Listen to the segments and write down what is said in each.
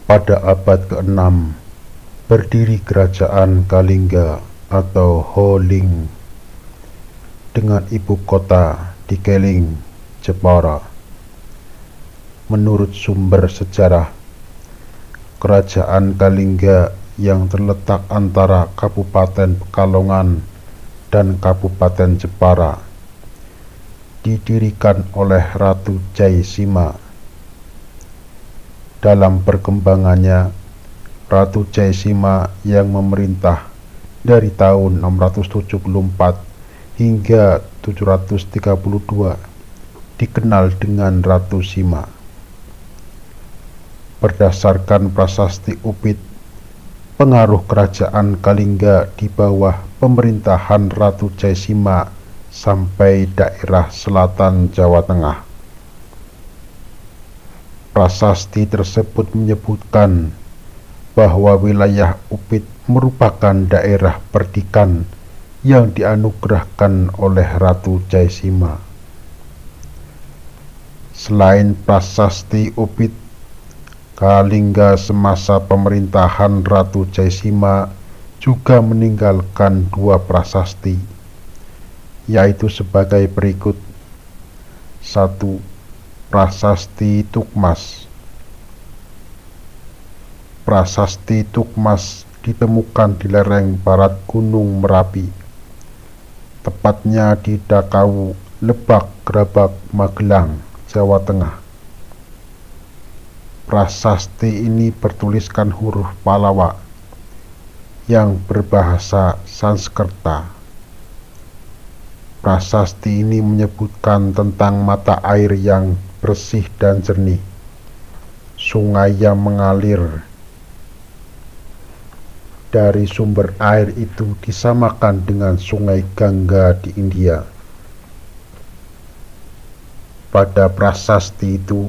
Pada abad ke-6 berdiri kerajaan Kalingga atau Ho-Ling dengan ibu kota di Keling, Jepara. Menurut sumber sejarah, kerajaan Kalingga yang terletak antara Kabupaten Pekalongan dan Kabupaten Jepara didirikan oleh Ratu Jaisima. Dalam perkembangannya, Ratu Jaisima yang memerintah dari tahun 674 hingga 732 dikenal dengan Ratu Sima. Berdasarkan prasasti Upit, pengaruh kerajaan Kalingga di bawah pemerintahan Ratu Jaisima sampai daerah selatan Jawa Tengah. Prasasti tersebut menyebutkan bahwa wilayah Upit merupakan daerah perdikan yang dianugerahkan oleh Ratu Jaisima. Selain prasasti Upit, Kalingga semasa pemerintahan Ratu Jaisima juga meninggalkan dua prasasti, yaitu sebagai berikut. 1. Prasasti Tukmas. Prasasti Tukmas ditemukan di lereng barat Gunung Merapi, tepatnya di Dakawu, Lebak, Grabak, Magelang, Jawa Tengah. Prasasti ini bertuliskan huruf Pallawa yang berbahasa Sanskerta. Prasasti ini menyebutkan tentang mata air yang bersih dan jernih, sungai yang mengalir dari sumber air itu disamakan dengan sungai Gangga di India. Pada prasasti itu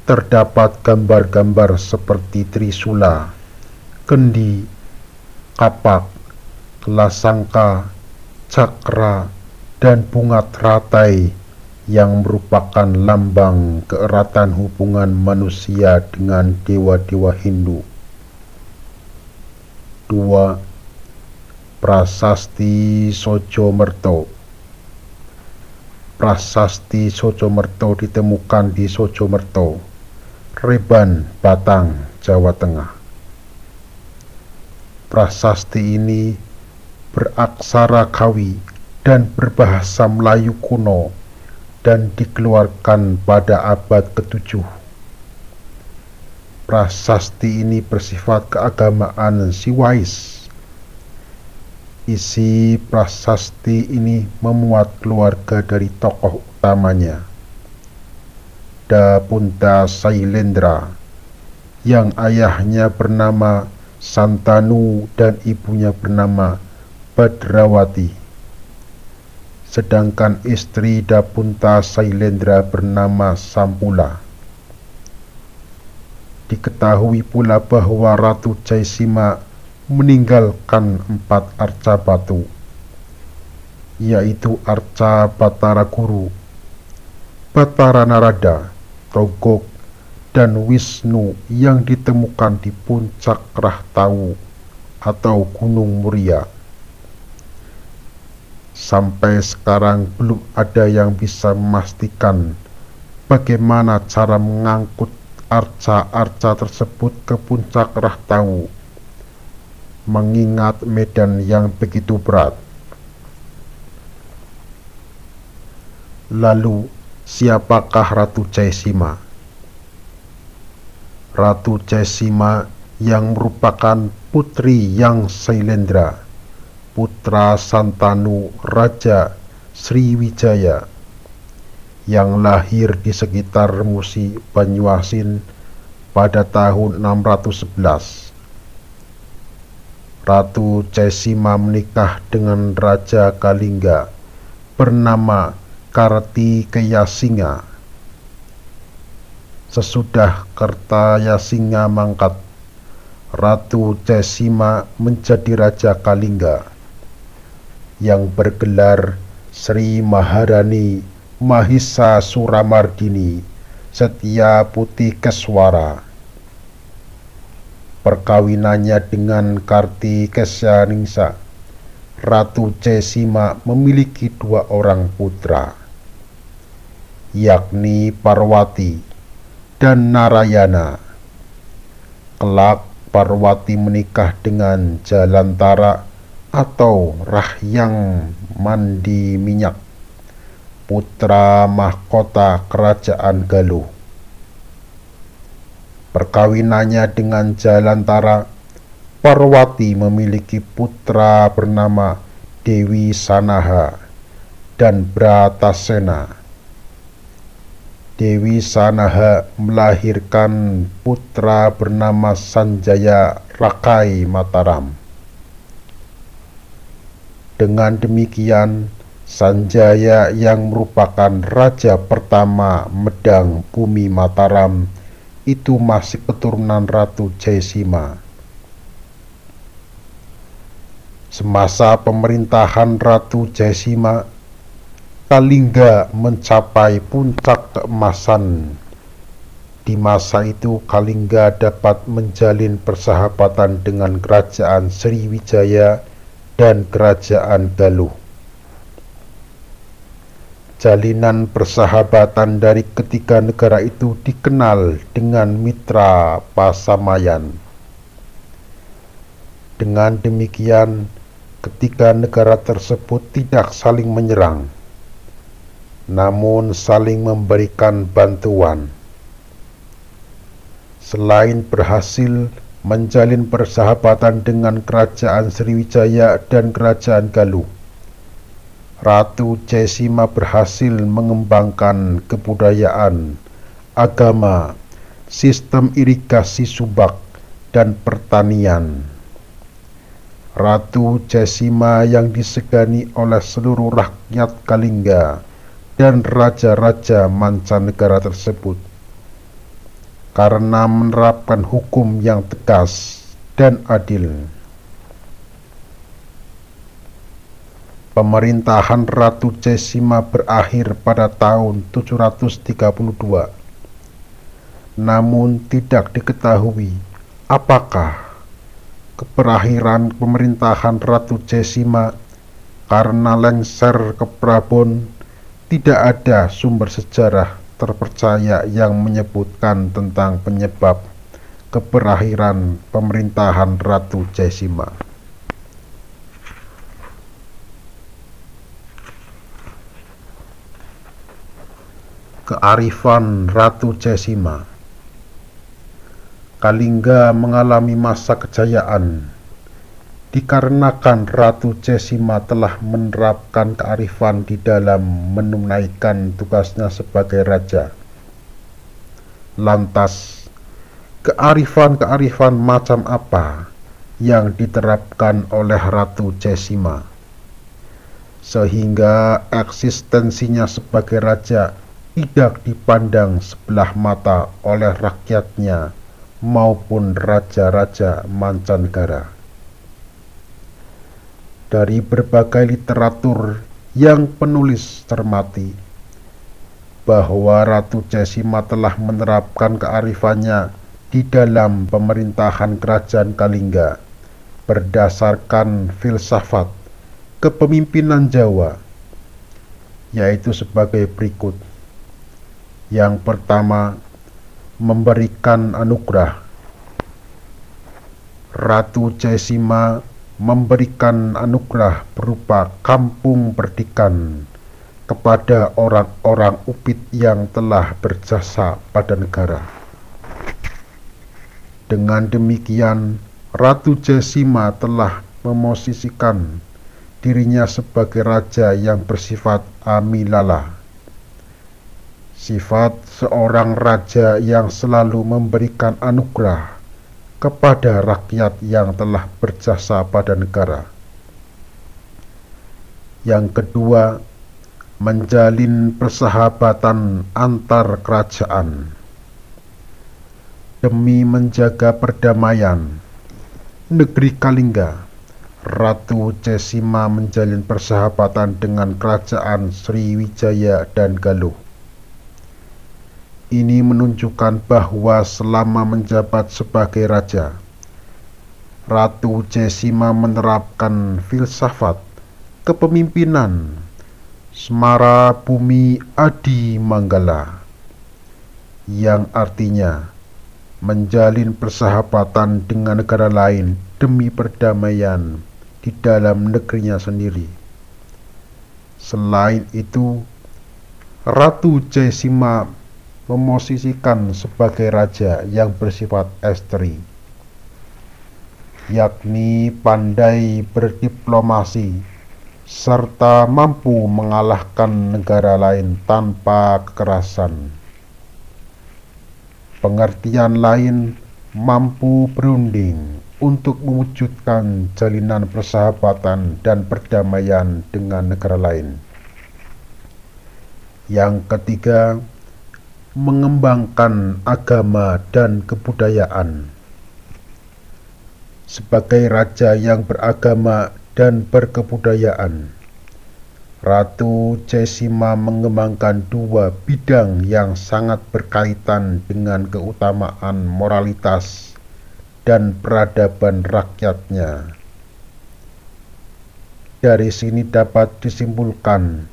terdapat gambar-gambar seperti trisula, kendi, kapak, kelasangka, cakra, dan bunga teratai yang merupakan lambang keeratan hubungan manusia dengan dewa-dewa Hindu. 2. Prasasti Sojomerto. Prasasti Sojomerto ditemukan di Sojomerto, Reban, Batang, Jawa Tengah. Prasasti ini beraksara Kawi dan berbahasa Melayu kuno dan dikeluarkan pada abad ke-7. Prasasti ini bersifat keagamaan Siwais. Isi prasasti ini memuat keluarga dari tokoh utamanya, Dapunta Sailendra, yang ayahnya bernama Santanu dan ibunya bernama Badrawati. Sedangkan istri Dapunta Sailendra bernama Sampula. Diketahui pula bahwa Ratu Jaisima meninggalkan 4 arca batu, yaitu arca Batara Guru, Batara Narada, Togok, dan Wisnu yang ditemukan di puncak Rahtawu atau Gunung Muria. Sampai sekarang belum ada yang bisa memastikan bagaimana cara mengangkut arca-arca tersebut ke puncak Rahtawu, mengingat medan yang begitu berat. Lalu, siapakah Ratu Jaisima? Ratu Jaisima yang merupakan putri Yang Sailendra, putra Santanu Raja Sriwijaya, yang lahir di sekitar Musi, Banyuasin pada tahun 611. Ratu Jaisima menikah dengan Raja Kalingga bernama Kartikeyasinga. Sesudah Kartayasinga mangkat, Ratu Jaisima menjadi Raja Kalingga yang bergelar Sri Maharani Mahisa Suramardini Setia Putih Keswara. perkawinannya dengan Kartikesyaningsa, Ratu Cesima memiliki 2 orang putra, yakni Parwati dan Narayana. Kelak Parwati menikah dengan Jalantara atau Rahyang Mandi Minyak, putra mahkota kerajaan Galuh. Perkawinannya dengan Jalantara, Parwati memiliki putra bernama Dewi Sanaha dan Bratasena. Dewi Sanaha melahirkan putra bernama Sanjaya Rakai Mataram. Dengan demikian, Sanjaya yang merupakan raja pertama Medang Bumi Mataram itu masih keturunan Ratu Cesima. Semasa pemerintahan Ratu Cesima, Kalingga mencapai puncak keemasan. Di masa itu Kalingga dapat menjalin persahabatan dengan kerajaan Sriwijaya dan kerajaan Galuh. Jalinan persahabatan dari ketiga negara itu dikenal dengan Mitra Pasamayan. Dengan demikian, ketiga negara tersebut tidak saling menyerang, namun saling memberikan bantuan. Selain berhasil menjalin persahabatan dengan kerajaan Sriwijaya dan kerajaan Galuh, Ratu Cesima berhasil mengembangkan kebudayaan, agama, sistem irigasi subak, dan pertanian. Ratu Cesima yang disegani oleh seluruh rakyat Kalingga dan raja-raja mancanegara tersebut karena menerapkan hukum yang tegas dan adil. Pemerintahan Ratu Cesima berakhir pada tahun 732. Namun tidak diketahui apakah keberakhiran pemerintahan Ratu Cesima karena lengser ke Prabon. Tidak ada sumber sejarah terpercaya yang menyebutkan tentang penyebab keberakhiran pemerintahan Ratu Cesima. Kearifan Ratu Cesima. Kalingga mengalami masa kejayaan dikarenakan Ratu Cesima telah menerapkan kearifan di dalam menunaikan tugasnya sebagai raja. Lantas, kearifan-kearifan macam apa yang diterapkan oleh Ratu Cesima sehingga eksistensinya sebagai raja tidak dipandang sebelah mata oleh rakyatnya maupun raja-raja mancanegara? Dari berbagai literatur yang penulis cermati bahwa Ratu Cesima telah menerapkan kearifannya di dalam pemerintahan kerajaan Kalingga berdasarkan filsafat kepemimpinan Jawa, yaitu sebagai berikut. Yang pertama, memberikan anugerah. Ratu Cesima memberikan anugerah berupa kampung perdikan kepada orang-orang Upit yang telah berjasa pada negara. Dengan demikian, Ratu Cesima telah memosisikan dirinya sebagai raja yang bersifat amilala, sifat seorang raja yang selalu memberikan anugerah kepada rakyat yang telah berjasa pada negara. Yang kedua, menjalin persahabatan antar kerajaan. Demi menjaga perdamaian negeri Kalingga, Ratu Cesima menjalin persahabatan dengan kerajaan Sriwijaya dan Galuh. Ini menunjukkan bahwa selama menjabat sebagai raja, Ratu Jesima menerapkan filsafat kepemimpinan Semara Bumi Adi Manggala, yang artinya menjalin persahabatan dengan negara lain demi perdamaian di dalam negerinya sendiri. Selain itu, Ratu Jesima memosisikan sebagai raja yang bersifat ekstri, yakni pandai berdiplomasi serta mampu mengalahkan negara lain tanpa kekerasan. Pengertian lain mampu berunding untuk mewujudkan jalinan persahabatan dan perdamaian dengan negara lain. Yang ketiga, mengembangkan agama dan kebudayaan. Sebagai raja yang beragama dan berkebudayaan, Ratu Jesima mengembangkan dua bidang yang sangat berkaitan dengan keutamaan moralitas dan peradaban rakyatnya. Dari sini dapat disimpulkan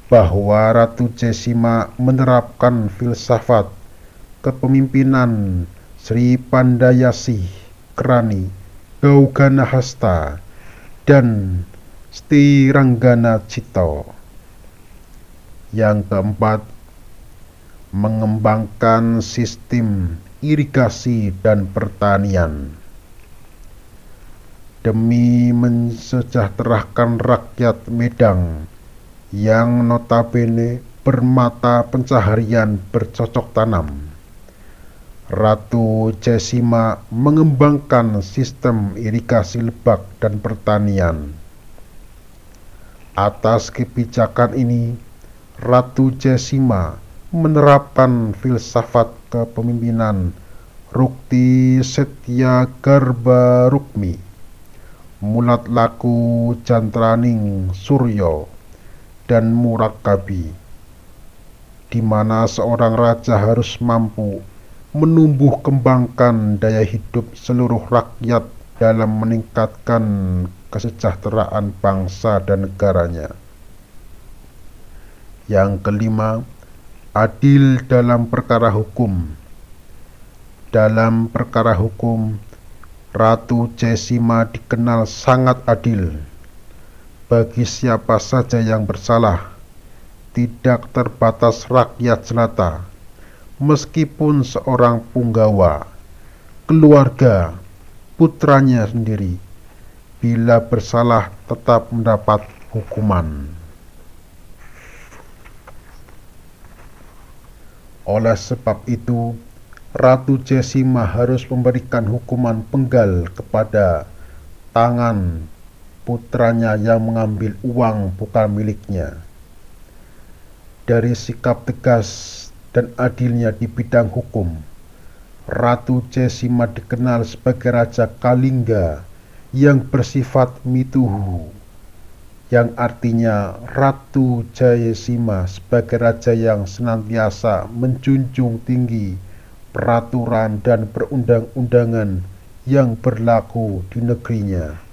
bahwa Ratu Jesima menerapkan filsafat kepemimpinan Sri Pandayasih Kerani Gaugana Hasta dan Stiranggana Cito. Yang keempat, mengembangkan sistem irigasi dan pertanian demi mensejahterakan rakyat Medang yang notabene bermata pencaharian bercocok tanam. Ratu Jesima mengembangkan sistem irigasi lebak dan pertanian. Atas kebijakan ini, Ratu Jesima menerapkan filsafat kepemimpinan Rukti Setya Garba Rukmi, Mulat Laku Jantraning Suryo, dan Murakabi, di mana seorang raja harus mampu menumbuh kembangkan daya hidup seluruh rakyat dalam meningkatkan kesejahteraan bangsa dan negaranya. Yang kelima, adil dalam perkara hukum. Dalam perkara hukum, Ratu Jesima dikenal sangat adil. Bagi siapa saja yang bersalah, tidak terbatas rakyat jelata, meskipun seorang punggawa, keluarga, putranya sendiri, bila bersalah tetap mendapat hukuman. Oleh sebab itu, Ratu Jesima harus memberikan hukuman penggal kepada tangan putranya yang mengambil uang bukan miliknya. Dari sikap tegas dan adilnya di bidang hukum, Ratu Jesima dikenal sebagai Raja Kalingga yang bersifat mituhu, yang artinya Ratu Jesima sebagai raja yang senantiasa menjunjung tinggi peraturan dan perundang-undangan yang berlaku di negerinya.